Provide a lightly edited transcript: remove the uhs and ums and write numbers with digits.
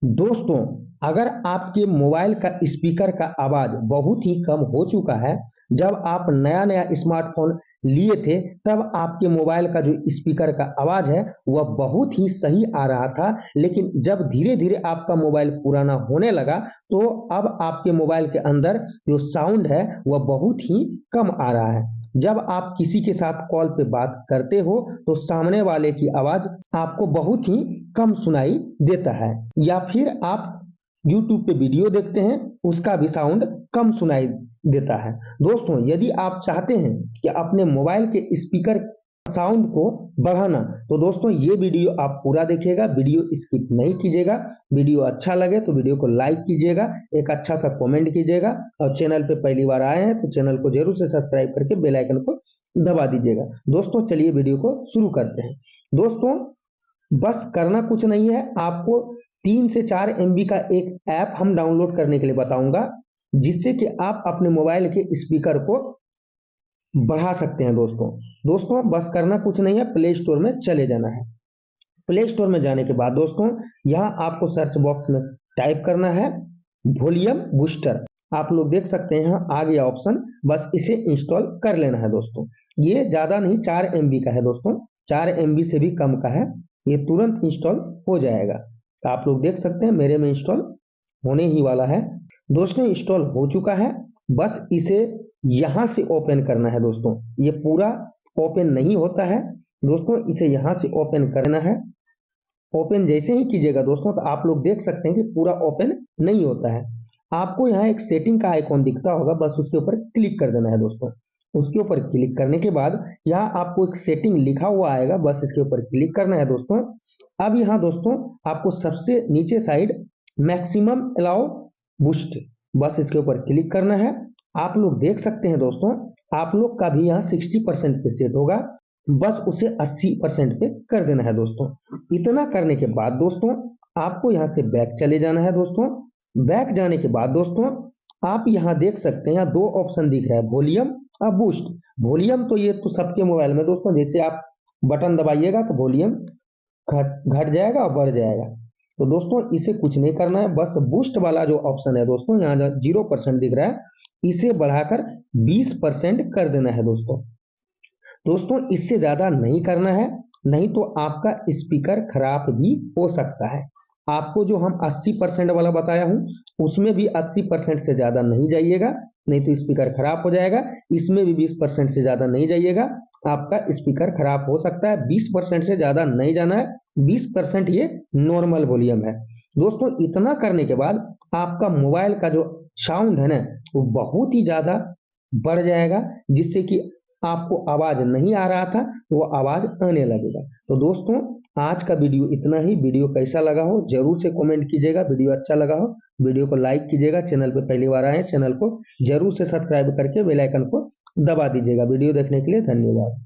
दोस्तों, अगर आपके मोबाइल का स्पीकर का आवाज बहुत ही कम हो चुका है, जब आप नया-नया स्मार्टफ़ोन लिए थे, तब आपके मोबाइल का जो स्पीकर का आवाज है, वह बहुत ही सही आ रहा था। लेकिन जब धीरे-धीरे आपका मोबाइल पुराना होने लगा, तो अब आपके मोबाइल के अंदर जो साउंड है, वह बहुत ही कम आ रहा है। जब आप किसी के साथ कॉल पे बात करते हो, तो सामने वाले की आवाज आपको बहुत ही कम सुनाई देता है, या फिर आप यूट्यूब पे वीडियो देखते हैं, उसका भी साउंड कम सुनाई देता है। दोस्तों, यदि आप चाहते हैं कि अपने मोबाइल के स्पीकर साउंड को बढ़ाना, तो दोस्तों ये वीडियो आप पूरा देखिएगा, वीडियो स्किप नहीं कीजिएगा। वीडियो अच्छा लगे तो वीडियो को लाइक कीजिएगा, एक अच्छा सा कमेंट कीजिएगा, और चैनल पे पहली बार आए हैं तो चैनल को जरूर से सब्सक्राइब करके बेल आइकन को दबा दीजिएगा। दोस्तों, चलिए वीडियो को शुरू करते हैं। दोस्तों, बस करना कुछ नहीं है, आपको 3 से 4 एमबी का एक ऐप हम डाउनलोड करने के लिए बताऊंगा, जिससे कि आप अपने मोबाइल के स्पीकर को बढ़ा सकते हैं। दोस्तों बस करना कुछ नहीं है, प्ले स्टोर में चले जाना है। प्ले स्टोर में जाने के बाद दोस्तों, यहाँ आपको सर्च बॉक्स में टाइप करना है वॉल्यूम बूस्टर। आप लोग देख सकते हैं यहाँ आ गया ऑप्शन, बस इसे इंस्टॉल कर लेना है। दोस्तों, ये ज्यादा नहीं, 4 एमबी का है। दोस्तों, 4 एमबी से भी कम का है, ये तुरंत इंस्टॉल हो जाएगा। तो आप लोग देख सकते हैं मेरे में इंस्टॉल होने ही वाला है। दोस्तों, इंस्टॉल हो चुका है, बस इसे यहां से ओपन करना है। दोस्तों, ये पूरा ओपन नहीं होता है। दोस्तों, इसे यहां से ओपन करना है। ओपन जैसे ही कीजिएगा दोस्तों, तो आप लोग देख सकते हैं कि पूरा ओपन नहीं होता है। आपको यहाँ एक सेटिंग का आइकॉन दिखता होगा, बस उसके ऊपर क्लिक कर देना है। दोस्तों, उसके ऊपर क्लिक करने के बाद यहाँ आपको एक सेटिंग लिखा हुआ आएगा, बस इसके ऊपर क्लिक करना है। दोस्तों, अब यहाँ दोस्तों आपको सबसे नीचे साइड मैक्सिमम अलाउ बूस्ट, बस इसके ऊपर क्लिक करना है। आप लोग देख सकते हैं दोस्तों, आप लोग का भी यहाँ 60% पे सेट होगा, बस उसे 80% पे कर देना है। दोस्तों, इतना करने के बाद दोस्तों आपको यहाँ से बैक चले जाना है। दोस्तों, बैक जाने के बाद दोस्तों आप यहाँ देख सकते हैं, यहाँ 2 ऑप्शन दिख रहा है, वॉल्यूम और बूस्ट। वॉल्यूम तो ये तो सबके मोबाइल में दोस्तों, जैसे आप बटन दबाइएगा तो वॉल्यूम घट जाएगा और बढ़ जाएगा। तो दोस्तों इसे कुछ नहीं करना है, बस बूस्ट वाला जो ऑप्शन है दोस्तों, यहाँ 0% दिख रहा है, इसे बढ़ाकर 20% कर देना है। दोस्तों इससे ज्यादा नहीं करना है, नहीं तो आपका स्पीकर खराब भी हो सकता है। आपको जो हम 80% वाला बताया हूं, उसमें भी 80% से ज्यादा नहीं जाइएगा, नहीं तो स्पीकर खराब हो जाएगा। इसमें भी 20% से ज्यादा नहीं जाइएगा, आपका स्पीकर खराब हो सकता है। 20% से ज्यादा नहीं जाना है, 20% ये नॉर्मल वॉल्यूम है। दोस्तों, इतना करने के बाद आपका मोबाइल का जो साउंड है ना, वो बहुत ही ज्यादा बढ़ जाएगा, जिससे कि आपको आवाज नहीं आ रहा था वो आवाज आने लगेगा। तो दोस्तों, आज का वीडियो इतना ही। वीडियो कैसा लगा हो जरूर से कमेंट कीजिएगा। वीडियो अच्छा लगा हो वीडियो को लाइक कीजिएगा। चैनल पे पहली बार आए हैं, चैनल को जरूर से सब्सक्राइब करके बेल आइकन को दबा दीजिएगा। वीडियो देखने के लिए धन्यवाद।